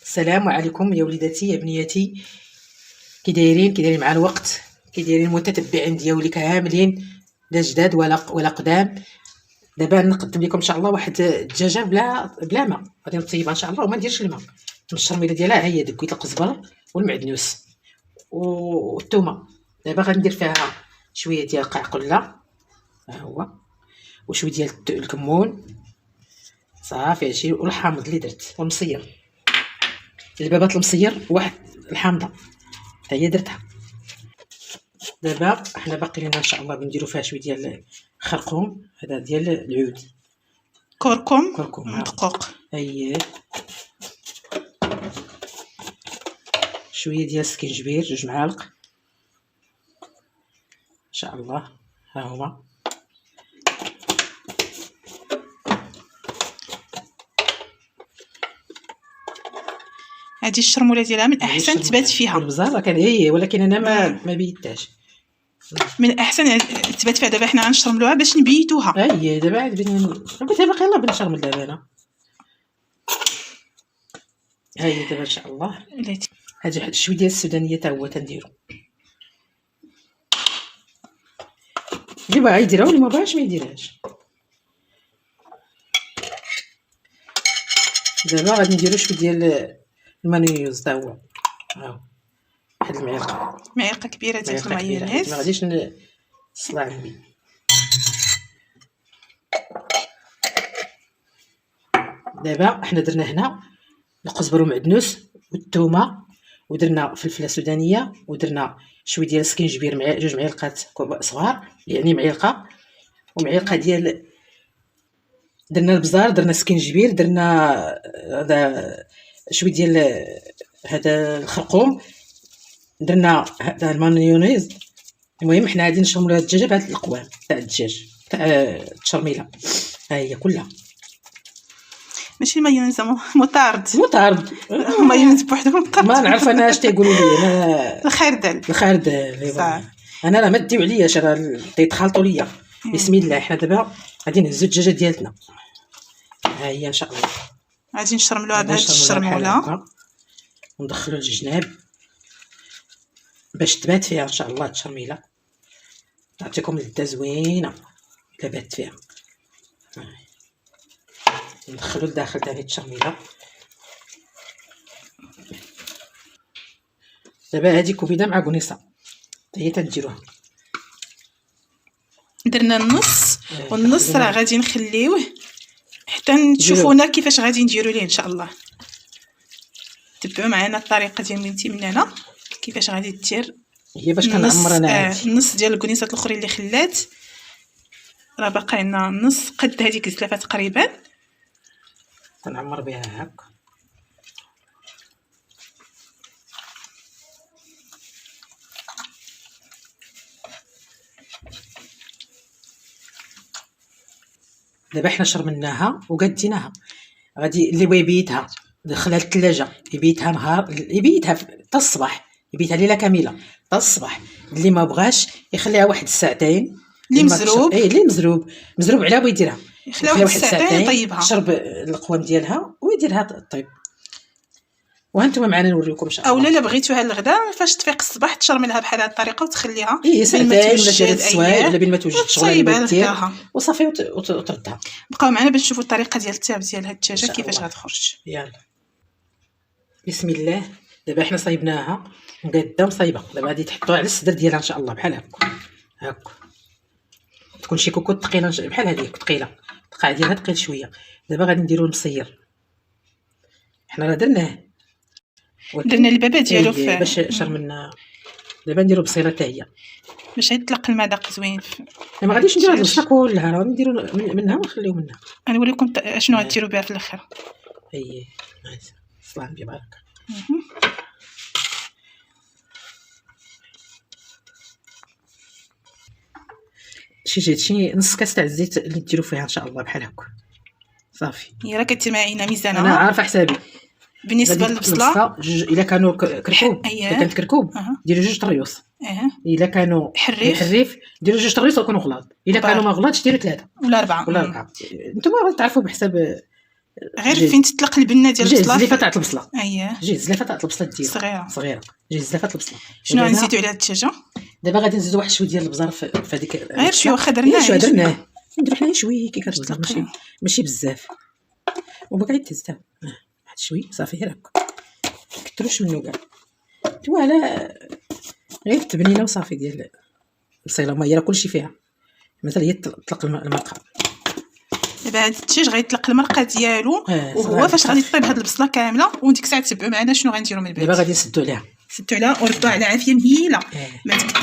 السلام عليكم يا وليداتي يا بنياتي. كي دايرين مع الوقت، كي دايرين المتتبعين ديالي كاملين، لا جداد ولا قدام. دابا نقدم لكم ان شاء الله واحد الدجاجه بلا ماء، غادي نطيبها ان شاء الله وما نديرش الماء. الشرميله ديالها هي دكيت القزبر والمعدنوس والثومه. دابا غندير فيها شويه ديال القعقله، ها هو، وشويه ديال الكمون صافي. هادشي والحامض اللي درت والمصير، البابات المصير واحد الحامضه حتى هي درتها. دابا حنا باقي لنا ان شاء الله بنديرو فيها شويه ديال الخرقوم، هذا ديال العود، كركم دقوق، اييه، شويه ديال السكنجبير 2 معالق ان شاء الله، ها هما. هذه الشرموله ديالها من احسن تبات فيها البزار كان هي، ولكن انا ما بيتاش من احسن تبات فيها. دابا حنا غنشرملوها باش نبيتوها. هي دابا عاد قلت باقي يلاه بنشرمل دابا انا. ها هي دابا ان شاء الله. هذه واحد شويه ديال السودانيه حتى هو تنديرو، اللي بغا يديرها واللي ما بغاش ما يديرهاش. دابا غادي نديرو شويه ديال المايونيز حتى هو، ها واحد معلقه كبيره ديال المايونيز. ما غاديش نصلع النبي. دابا حنا درنا هنا القزبر والمعدنوس والثومه، ودرنا فلفله سودانيه، ودرنا شويه ديال السكنجبير 2 معالق صغار، يعني معلقه ومعلقه ديال، درنا البزار، درنا السكنجبير، درنا هذا شويه ديال هذا الخرقوم، درنا هذا المايونيز. المهم حنا غادي نشرملو هاد الدجاجه بهاد القوام تاع الدجاج تاع التشرميله، ها هي كلها. ماشي مايونيز مطارد مايونيز بوحدو مطارد، ما نعرف انا اش تيقولوا لي انا. الخردل صح. انا راه ما ديو علياش، راه تيتخلطوا ليا. بسم الله. حنا دابا غادي نهزو الدجاجه ديالتنا، ها هي ان شاء الله. غادي نشرملوها بهاد الشرموله وندخلو الجناب باش تبات فيها ان شاء الله التشرميله، نعطيكم لذه زوينه الا بات فيها. ندخلو لداخل ثاني التشرميله. دابا هذه كبيده مع كنيصه هي تنديروها. درنا النص والنص راه غادي نخليوه حتى تشوفونا كيفاش غادي نديروا ليه ان شاء الله. تبعوا معنا الطريقه ديال بنتي من هنا كيفاش غادي دير. هي باش كنعمر انا النص ديال الكنيسات الاخرين اللي خلات، راه باقي لنا نص قد هذيك الزلافه تقريبا، كنعمر بها هاك. دابا حنا شرمناها وقديناها، غادي اللي بغى يبيتها دخلها للثلاجه، يبيتها نهار، يبيتها حتى الصباح، يبيتها ليله كامله حتى الصباح. اللي ما بغاش يخليها واحد الساعتين. اللي مزروب اللي مزروب على بغى يديرها، يخليها واحد الساعتين يطيبها، يشرب القوام ديالها ويديرها طيب. وهانتوما معنا نوريكم ان شاء الله. اولا بغيتوها للغدا فاش تفيق الصباح تشرملها بحال هاد الطريقه وتخليها ساعتين ولا 3 سوايع ولا بين ما توجد شغل ديالها وصافي وتردها. بقاو معنا باش تشوفوا الطريقه ديال التاب ديال هاد الدجاجه كيفاش غتخرج. يلا بسم الله. دابا حنا صايبناها مقاده وصايبه، دابا غادي تحطوها على الصدر ديالها ان شاء الله بحال هكا تكون شي كوكوط ثقيله بحال هذيك ثقيله، القاع ديالها ثقيل شويه. دابا غادي نديرو المصير، حنا راه درنا البابا ديالو باش شرمنا. دابا نديرو بصيله حتى هي باش يطلق المذاق زوين. ما غاديش نديرو هاد البصله كلها، راه نديرو منها ونخليو منها. غنوريكم شنو غديروا بها في الاخر. اييه صلاه ببارك. شي نص كاس تاع الزيت اللي ديرو فيها ان شاء الله بحال هكا صافي. هي راه كدير معايا ميزانها، انا عارفه حسابي. بالنسبه للبصله الا كانوا كركوب، الا كانت كركوب ديروا 2 طريوس، الا كانوا حريف ديروا 2 طريوس ويكونوا غلاض، الا كانوا ما غلاضش ديروا 3 ولا 4 نتوما غتعرفوا بحساب غير فين تطلق البنه ديال جهز البصله زليفه تاع البصله. اييه جهز زليفه تاع البصله ديالك صغيره. جهز زليفه البصله. شنو غنزيدو على الدجاجه؟ دابا غادي نزيدو واحد شويه ديال البزار في هذيك غير شويه واخا درناه نديرو حنايا شويه كي كتبزر ماشي بزاف وبقى يتزتا واحد شويه صافي غير هكا كثروش منو كاع ولا غير التبنينه وصافي ديال البصيله ما هي راه كلشي فيها مثلا هي تطلق المرقه. دابا هاد الدجاج غيطلق المرقه ديالو وهو فاش غادي طيب هاد البصله كامله وديك الساعه تبعوا معنا شنو غنديروا من بعد. دابا غادي نسدو عليها وردوا على عافيه مهيله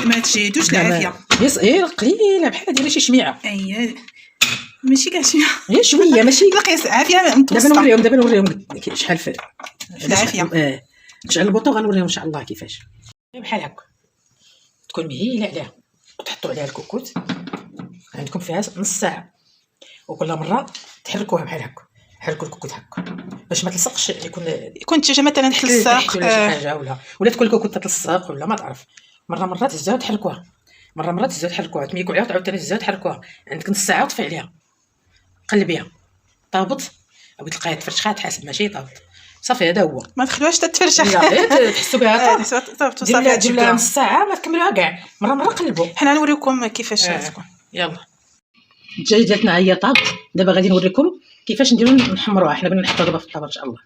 ما تجهدوش العافيه غير قليله بحال ديال شي شميعه. اييه ماشي كاع شي غير شويه ماشي القياس عافيه متوسطه. دابا نوريهم شحال في العافيه. نشعل البوطو غنوريهم ان شاء الله كيفاش بحال هكا تكون مهيله عليها وتحطوا عليها الكوكوت عندكم فيها نص ساعه وكل مره تحركوها بحال هكا. حركوا الكوكوت هكا باش ما تلصقش يكون الدجاجه مثلا تلصق ولا شي حاجه ولا تكون الكوكوت تلصق ولا ما تعرف. مره تهزوها تحركوها مره تهزوها تحركوها تميكوا عليها وتعاود ثاني تهزوها تحركوها. عندك نص ساعه وطفي عليها قلبيها طابط او تلقاها تفرشخات حسب ماشي طابط صافي. هذا هو ما تخلوهاش تتفرشخ لا تحسوا بها طابط وصافي. ديروا لها نص ساعه ما تكملوها كاع مره قلبوا. حنا نوريكم كيفاش تكون. يلا الدجاج ديالنا هي طابت. دابا غادي نوريكم كيفاش نديرو نحمروها. حنا بغينا نحطوها دابا في الطابه ان شاء الله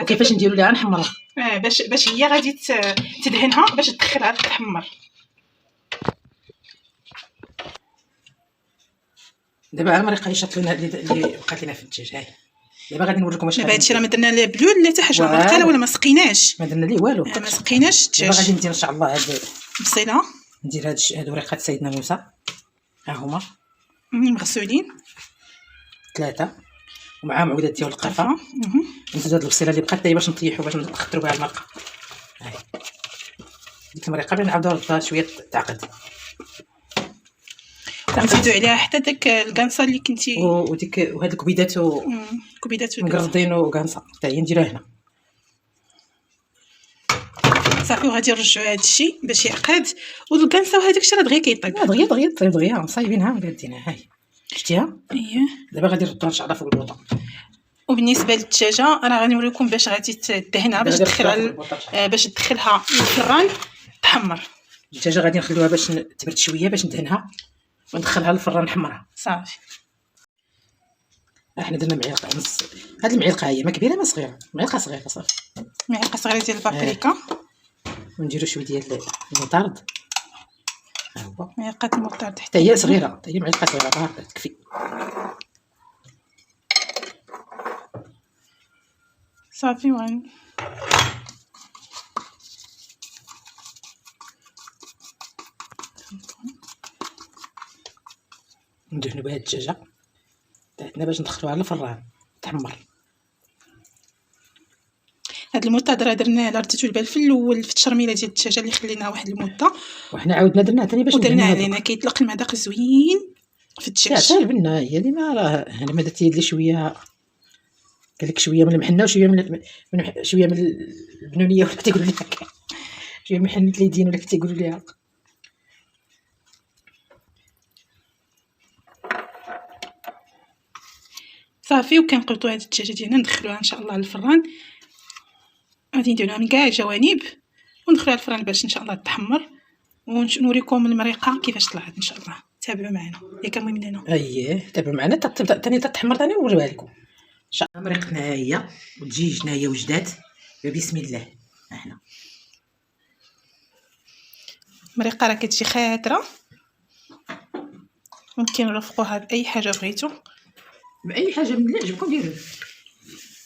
وكيفاش نديرو ليها نحمروها باش هي غادي تدهنها باش تدخلها تحمر. دابا المريقه اللي شاطلينا اللي بقات لنا في الدجاج هاي. دابا غادي نوريكم واش دابا هادشي راه ما درنا لا بلول لا حتى حاجه ما ولا ما سقيناش ما درنا ليه والو ما سقيناش الدجاج. دابا غادي ندير ان شاء الله هاد البصيله ندير هاد وريقات سيدنا موسى ها هما مغسولين 3 ومعاهم عودات ديال القرفه. نزيد هاد البصيله اللي بقات باش نطيحو باش نخطرو بها المرقه. هاي ديك المريقه بغينا نعاودو نردوها شويه تعقد نزيدو عليها حتى داك الكانصه اللي كنتي وديك وهاد الكبيدات مقرضين وكانصه حتى هي نديروها هنا صافي. وغادي نرجعوا هذا الشيء باش يعقد والكانصه وهذاك الشيء راه دغيا كيطيب دغيا مصايبينها وقادينها. هاي شفتيها اييه. دابا غادي نردوها ان شاء الله فوق البوطه. وبالنسبه للدجاجه راه غادي نوريكم باش غادي تدهنها باش تدخلها للفران تحمر. الدجاجه غادي نخليوها باش تبرد شويه باش ندهنها وندخلها للفران نحمرها صافي. احنا درنا معلقه نص. هاد المعلقه هي ما كبيره ما صغيره معلقه صغيره صافي. معلقه صغيره ديال البابريكا ونديرو شويه ديال المطارد ها هو معلقه المطارد حتى هي صغيره حتى هي معلقه صغيره تكفي صافي. ندهنو بها الدجاجه تاعتنا باش ندخلوها للفران تحمر. هاد المده راه درنا رديتو البال في الاول في التشرميله ديال الدجاجه اللي خليناها واحد المده وحنا عاودنا درناها ثاني باش ودرنا علينا كيطلق المذاق زوين في الدجاج. حتى البنه هي اللي ما راه انا ما درت لي شويه قال لك شويه من المحنه وشويه شويه من البنونيه ولا كتقول لك شويه من حنه اليدين ولا كتقولوا ليها. صافي. وكنقلطوا هاد الدجاجه ديالنا ندخلوها ان شاء الله للفران. غادي نديروها من كاع الجوانب وندخلوها للفران باش ان شاء الله تحمر ونوريكم المريقه كيفاش طلعت ان شاء الله. تابعوا معنا ياك المهم لنا. اييه تابعوا معنا تبدا ثاني تتحمر ثاني ونوريها لكم ان شاء الله. مريقتنا هي ودجيجنا هي وجدات بسم الله. احنا المريقه راه كتجي خاطره ممكن نرافقوها باي حاجه بغيتو باي حاجه من اللي عجبكم ديروه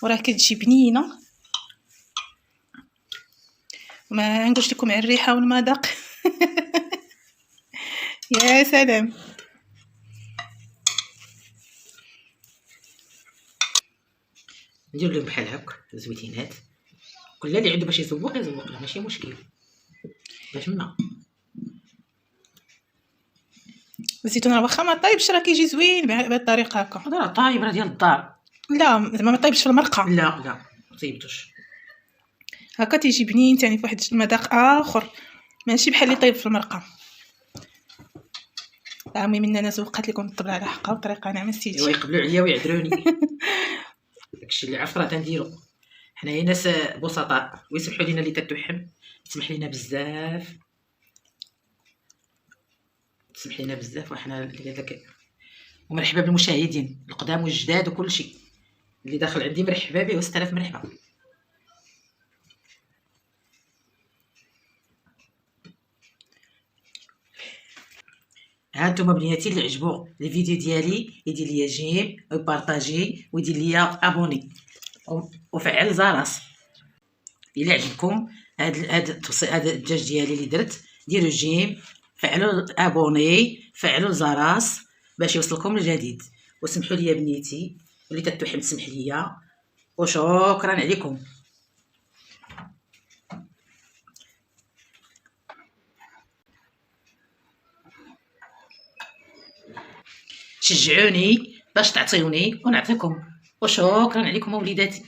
وراه كتجي بنينه. ما نقولش لكم على الريحه والمذاق يا سلام. ندير لهم بحال هكا زويتينات كل اللي عنده باش يزوق له ماشي مشكل باش منا الزيتون راه واخا ما طايبش راه كيجي زوين بهذه الطريقه هكا. هذا راه طايب راه ديال الدار. لا زعما ما طايبش في المرقه. لا ما طيبتوش هكا تيجي بنين ثاني في واحد المذاق اخر ماشي بحال اللي طيب في المرقه. المهم ان انا زوقت لكم الطبله على حقها وطريقه ناعمه سيتي ويقبلوا عليا ويعذروني داكشي اللي عرفت راه تنديرو. حنايا ناس بسطاء ويسمحوا لينا اللي تتوحم، تسمح لينا بزاف، تسمح لينا بزاف. وحنا اللي هذاك. ومرحبا بالمشاهدين القدام والجداد وكل شيء اللي داخل عندي، مرحبا به و6000 مرحبا. ها انتم بنياتي اللي عجبو الفيديو ديالي يدير ليا جيم ويبارطاجي ويدير ليا ابوني وفعل الجرس. الا عجبكم هذا الدجاج ديالي اللي درت، ديروا جيم، فعلوا ابوني، فعلوا الجرس باش يوصلكم الجديد. وسمحوا لي بنيتي اللي تتوحم تسمح ليا، وشكرا عليكم. شجعوني باش تعطيوني ونعطيكم، وشكرا عليكم وليداتي.